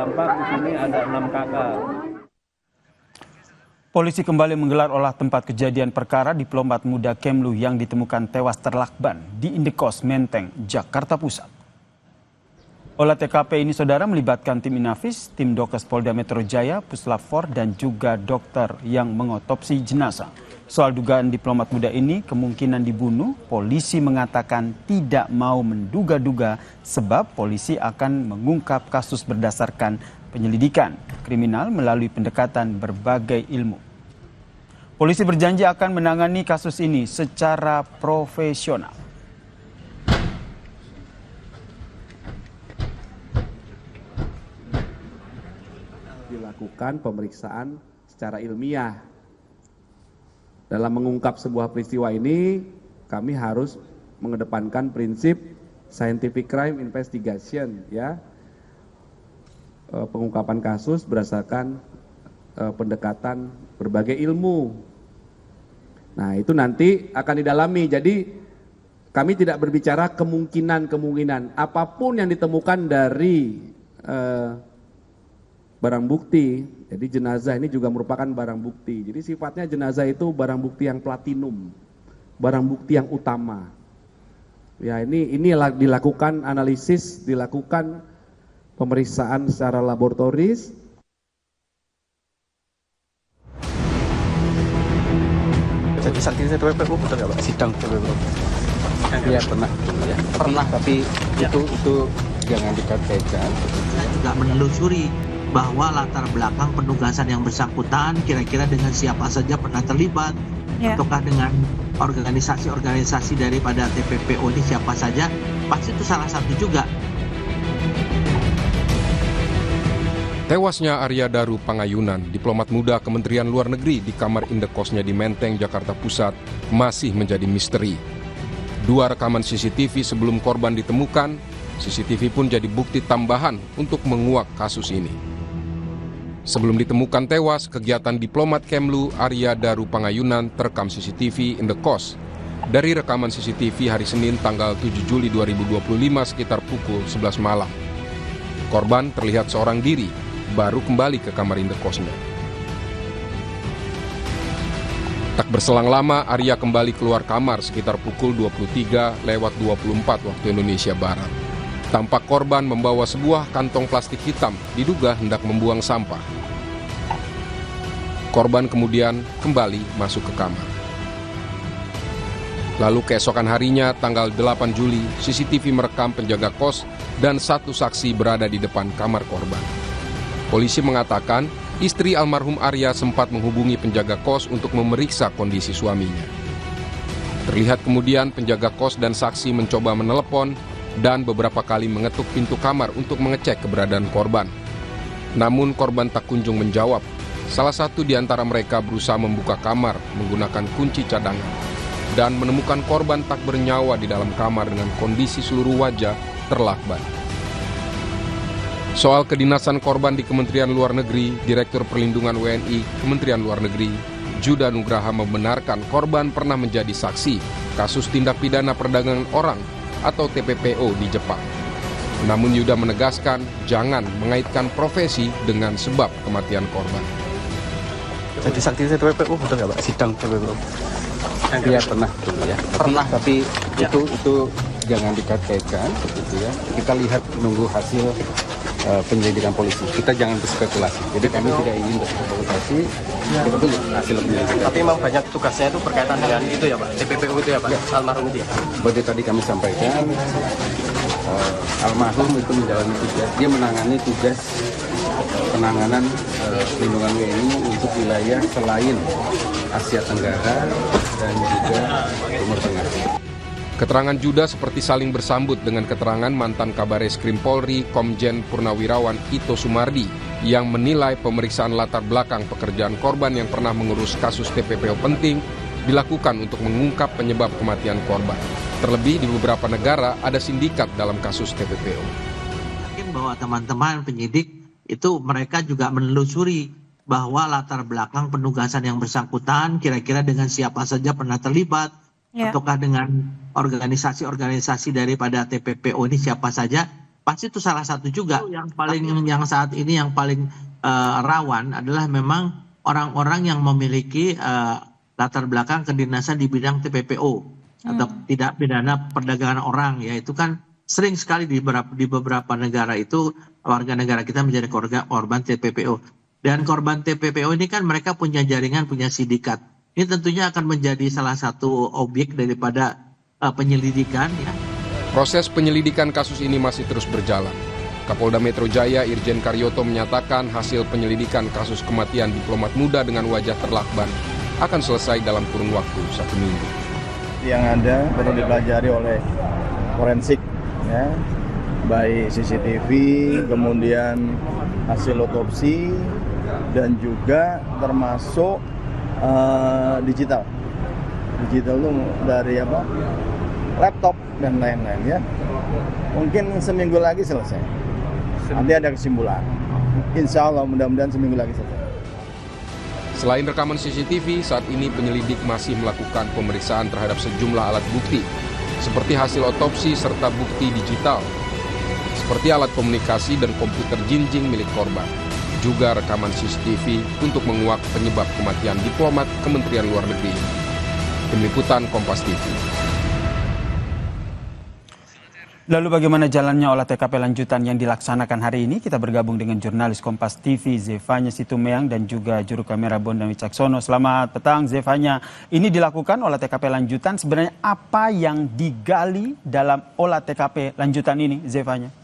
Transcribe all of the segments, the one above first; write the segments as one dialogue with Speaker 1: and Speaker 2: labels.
Speaker 1: terdampak di sini ada 6 kakak.
Speaker 2: Polisi kembali menggelar olah tempat kejadian perkara diplomat muda Kemlu yang ditemukan tewas terlakban di Indekos Menteng, Jakarta Pusat. Olah TKP ini saudara melibatkan tim Inafis, tim Dokes Polda Metro Jaya, Puslap 4 dan juga dokter yang mengotopsi jenazah. Soal dugaan diplomat muda ini kemungkinan dibunuh, polisi mengatakan tidak mau menduga-duga sebab polisi akan mengungkap kasus berdasarkan penyelidikan kriminal melalui pendekatan berbagai ilmu. Polisi berjanji akan menangani kasus ini secara profesional.
Speaker 3: Dilakukan pemeriksaan secara ilmiah. Dalam mengungkap sebuah peristiwa ini, kami harus mengedepankan prinsip scientific crime investigation, ya. Pengungkapan kasus berdasarkan pendekatan berbagai ilmu. Nah, itu nanti akan didalami. Jadi kami tidak berbicara kemungkinan-kemungkinan. Apapun yang ditemukan dari barang bukti, jadi jenazah ini juga merupakan barang bukti. Jadi sifatnya jenazah itu barang bukti yang platinum, barang bukti yang utama. Ya, ini dilakukan analisis, dilakukan pemeriksaan secara laboratoris.
Speaker 4: Jadi saksi itu TPPU betul nggak Pak? Sidang TPPU.
Speaker 5: Iya pernah, ya. Pernah tapi itu jangan dikaitkan.
Speaker 6: Saya juga menelusuri bahwa latar belakang penugasan yang bersangkutan kira-kira dengan siapa saja pernah terlibat, ataukah dengan organisasi-organisasi daripada TPPO ini siapa saja, pasti itu salah satu juga.
Speaker 7: Tewasnya Arya Daru Pangayunan, diplomat muda Kementerian Luar Negeri di kamar indekosnya di Menteng, Jakarta Pusat, masih menjadi misteri. 2 rekaman CCTV sebelum korban ditemukan, CCTV pun jadi bukti tambahan untuk menguak kasus ini. Sebelum ditemukan tewas, kegiatan diplomat Kemlu Arya Daru Pangayunan terekam CCTV Indekos. Dari rekaman CCTV hari Senin tanggal 7 Juli 2025 sekitar pukul 11 malam. Korban terlihat seorang diri, baru kembali ke kamar indekosnya. Tak berselang lama, Arya kembali keluar kamar sekitar pukul 23:24 waktu Indonesia Barat. Tampak korban membawa sebuah kantong plastik hitam, diduga hendak membuang sampah. Korban kemudian kembali masuk ke kamar. Lalu keesokan harinya, tanggal 8 Juli, CCTV merekam penjaga kos dan 1 saksi berada di depan kamar korban. Polisi mengatakan, istri almarhum Arya sempat menghubungi penjaga kos untuk memeriksa kondisi suaminya. Terlihat kemudian penjaga kos dan saksi mencoba menelepon dan beberapa kali mengetuk pintu kamar untuk mengecek keberadaan korban. Namun korban tak kunjung menjawab. Salah satu di antara mereka berusaha membuka kamar menggunakan kunci cadangan dan menemukan korban tak bernyawa di dalam kamar dengan kondisi seluruh wajah terlakban. Soal kedinasan korban di Kementerian Luar Negeri, Direktur Perlindungan WNI Kementerian Luar Negeri, Juda Nugraha membenarkan korban pernah menjadi saksi kasus tindak pidana perdagangan orang atau TPPO di Jepang. Namun Yuda menegaskan jangan mengaitkan profesi dengan sebab kematian korban.
Speaker 4: Jadi saksi itu TPPU betul nggak Pak? Sidang TPPU.
Speaker 5: Iya pernah, ya. Pernah tapi itu jangan dikaitkan, gitu ya. Kita lihat menunggu hasil penyelidikan polisi. Kita jangan berspekulasi. Jadi kami tidak ingin berspekulasi. Kita tunggu hasil penyelidikan.
Speaker 4: Tapi memang banyak tugasnya itu berkaitan dengan itu ya Pak? TPPU itu ya Pak? Almarhum itu ya?
Speaker 5: Seperti tadi kami sampaikan, almarhum itu menjalani tugas. Dia menangani tugas penanganan pelindungan WNI untuk wilayah selain Asia Tenggara dan juga Timur Tengah.
Speaker 7: Keterangan Juda seperti saling bersambut dengan keterangan mantan Kabareskrim Polri Komjen Purnawirawan Ito Sumardi yang menilai pemeriksaan latar belakang pekerjaan korban yang pernah mengurus kasus TPPO penting dilakukan untuk mengungkap penyebab kematian korban. Terlebih di beberapa negara ada sindikat dalam kasus TPPO.
Speaker 6: Yakin bahwa teman-teman penyidik itu mereka juga menelusuri bahwa latar belakang penugasan yang bersangkutan kira-kira dengan siapa saja pernah terlibat, ataukah dengan organisasi-organisasi daripada TPPO ini siapa saja, pasti itu salah satu juga yang saat ini yang paling rawan adalah memang orang-orang yang memiliki latar belakang kedinasan di bidang TPPO atau tidak pidana perdagangan orang, ya itu kan sering sekali di beberapa negara itu warga negara kita menjadi korban TPPO. Dan korban TPPO ini kan mereka punya jaringan, punya sindikat. Ini tentunya akan menjadi salah satu objek daripada penyelidikan. Ya.
Speaker 7: Proses penyelidikan kasus ini masih terus berjalan. Kapolda Metro Jaya Irjen Karyoto menyatakan hasil penyelidikan kasus kematian diplomat muda dengan wajah terlakban akan selesai dalam kurun waktu 1 minggu.
Speaker 1: Yang ada perlu dipelajari oleh forensik, ya, baik CCTV, kemudian hasil otopsi, dan juga termasuk digital itu dari laptop dan lain-lain, ya. Mungkin seminggu lagi selesai. Nanti ada kesimpulan. Insya Allah mudah-mudahan seminggu lagi selesai.
Speaker 7: Selain rekaman CCTV, saat ini penyelidik masih melakukan pemeriksaan terhadap sejumlah alat bukti, seperti hasil otopsi serta bukti digital, seperti alat komunikasi dan komputer jinjing milik korban. Juga rekaman CCTV untuk menguak penyebab kematian diplomat Kementerian Luar Negeri. Tim Liputan Kompas TV.
Speaker 2: Lalu bagaimana jalannya olah TKP lanjutan yang dilaksanakan hari ini? Kita bergabung dengan jurnalis Kompas TV Zefanya Situmeang dan juga juru kamera Bondan Wicaksono. Selamat petang Zefanya. Ini dilakukan olah TKP lanjutan. Sebenarnya apa yang digali dalam olah TKP lanjutan ini, Zefanya?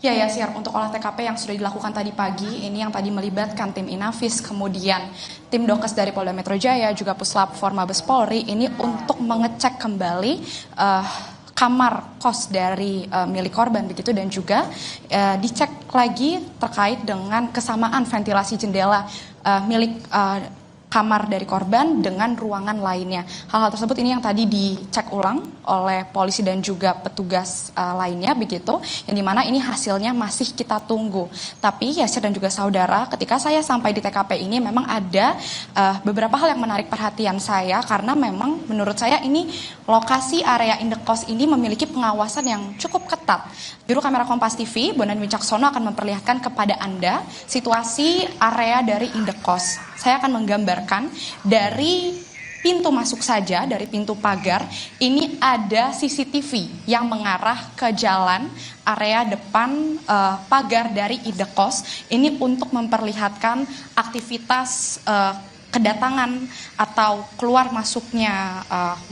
Speaker 8: Ya Yasir, untuk olah TKP yang sudah dilakukan tadi pagi, ini yang tadi melibatkan tim Inavis, kemudian tim Dokes dari Polda Metro Jaya, juga Puslap For Mabes Polri, ini untuk mengecek kembali kamar kos dari milik korban begitu, dan juga dicek lagi terkait dengan kesamaan ventilasi jendela milik kamar dari korban dengan ruangan lainnya. Hal-hal tersebut ini yang tadi dicek ulang oleh polisi dan juga petugas lainnya begitu, yang dimana ini hasilnya masih kita tunggu. Tapi Yasir dan juga saudara, ketika saya sampai di TKP ini memang ada beberapa hal yang menarik perhatian saya, karena memang menurut saya ini lokasi area indekos ini memiliki pengawasan yang cukup ketat. Juru kamera Kompas TV, Bondan Wicaksono, akan memperlihatkan kepada Anda situasi area dari indekos. Saya akan menggambarkan dari pintu masuk saja, dari pintu pagar, ini ada CCTV yang mengarah ke jalan area depan pagar dari indekos. Ini untuk memperlihatkan aktivitas kedatangan atau keluar masuknya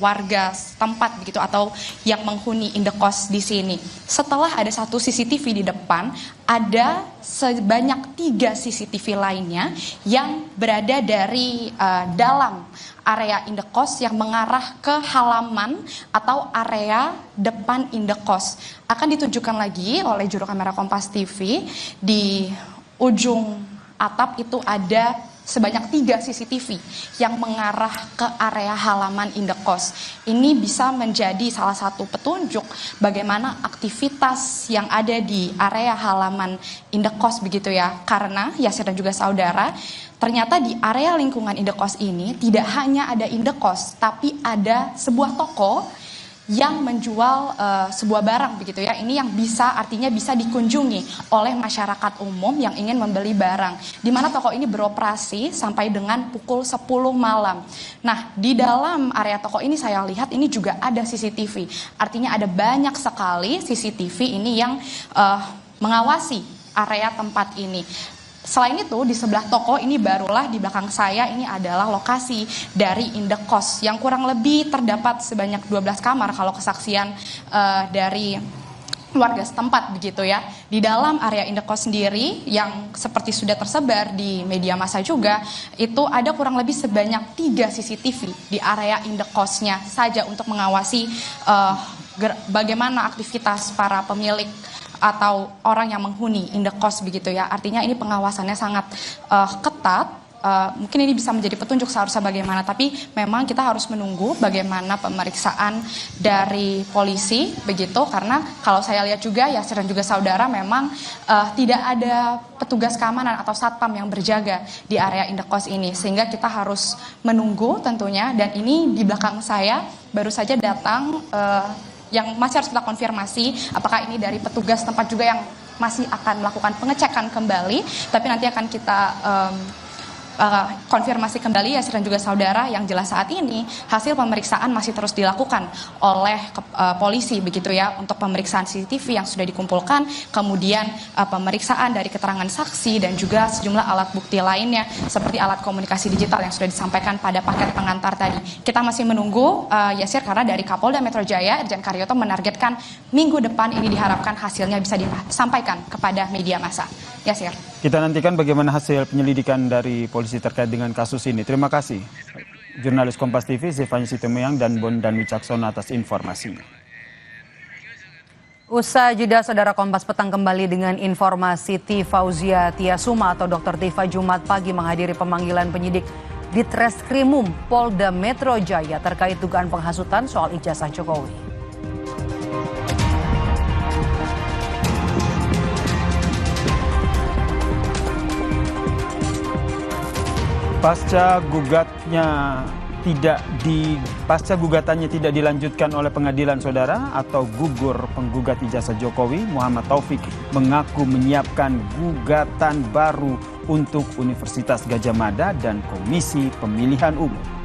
Speaker 8: warga setempat begitu, atau yang menghuni indekos di sini. Setelah ada satu CCTV di depan, ada sebanyak 3 CCTV lainnya yang berada dari dalam area indekos yang mengarah ke halaman atau area depan indekos. Akan ditunjukkan lagi oleh juru kamera Kompas TV, di ujung atap itu ada sebanyak 3 CCTV yang mengarah ke area halaman indekos. Ini bisa menjadi salah satu petunjuk bagaimana aktivitas yang ada di area halaman indekos begitu ya. Karena Yasir dan juga saudara, ternyata di area lingkungan indekos ini tidak hanya ada indekos, tapi ada sebuah toko yang menjual sebuah barang begitu ya. Ini yang artinya bisa dikunjungi oleh masyarakat umum yang ingin membeli barang, di mana toko ini beroperasi sampai dengan pukul 10 malam. Nah, di dalam area toko ini saya lihat ini juga ada CCTV. Artinya ada banyak sekali CCTV ini yang mengawasi area tempat ini. Selain itu, di sebelah toko ini barulah di belakang saya ini adalah lokasi dari indekos yang kurang lebih terdapat sebanyak 12 kamar kalau kesaksian dari warga setempat begitu ya. Di dalam area indekos sendiri yang seperti sudah tersebar di media massa juga, itu ada kurang lebih sebanyak 3 CCTV di area indekosnya saja untuk mengawasi bagaimana aktivitas para pemilik atau orang yang menghuni indekos begitu ya. Artinya ini pengawasannya sangat ketat. Mungkin ini bisa menjadi petunjuk seharusnya bagaimana, tapi memang kita harus menunggu bagaimana pemeriksaan dari polisi begitu, karena kalau saya lihat juga Yasir dan juga saudara, memang tidak ada petugas keamanan atau satpam yang berjaga di area indekos ini, sehingga kita harus menunggu tentunya. Dan ini di belakang saya baru saja datang, yang masih harus kita konfirmasi apakah ini dari petugas tempat juga yang masih akan melakukan pengecekan kembali, tapi nanti akan kita konfirmasi kembali ya dan juga saudara, yang jelas saat ini hasil pemeriksaan masih terus dilakukan oleh polisi begitu ya, untuk pemeriksaan CCTV yang sudah dikumpulkan, kemudian pemeriksaan dari keterangan saksi dan juga sejumlah alat bukti lainnya seperti alat komunikasi digital yang sudah disampaikan pada paket pengantar tadi. Kita masih menunggu Yasir, karena dari Kapolda Metro Jaya Irjen Karyoto menargetkan minggu depan ini diharapkan hasilnya bisa disampaikan kepada media massa. Yasir.
Speaker 2: Kita nantikan bagaimana hasil penyelidikan dari polisi terkait dengan kasus ini. Terima kasih jurnalis Kompas TV Zevanya Sitomeyang dan Bondan Wicaksono atas informasinya.
Speaker 9: Usai jeda, saudara, Kompas Petang kembali dengan informasi Fauzia Tiasuma atau Dr. Tifa Jumat pagi menghadiri pemanggilan penyidik di Treskrimum Polda Metro Jaya terkait dugaan penghasutan soal ijazah Jokowi.
Speaker 2: Pasca gugatannya tidak dilanjutkan oleh pengadilan, saudara, atau gugur penggugat ijazah Jokowi, Muhammad Taufik mengaku menyiapkan gugatan baru untuk Universitas Gadjah Mada dan Komisi Pemilihan Umum.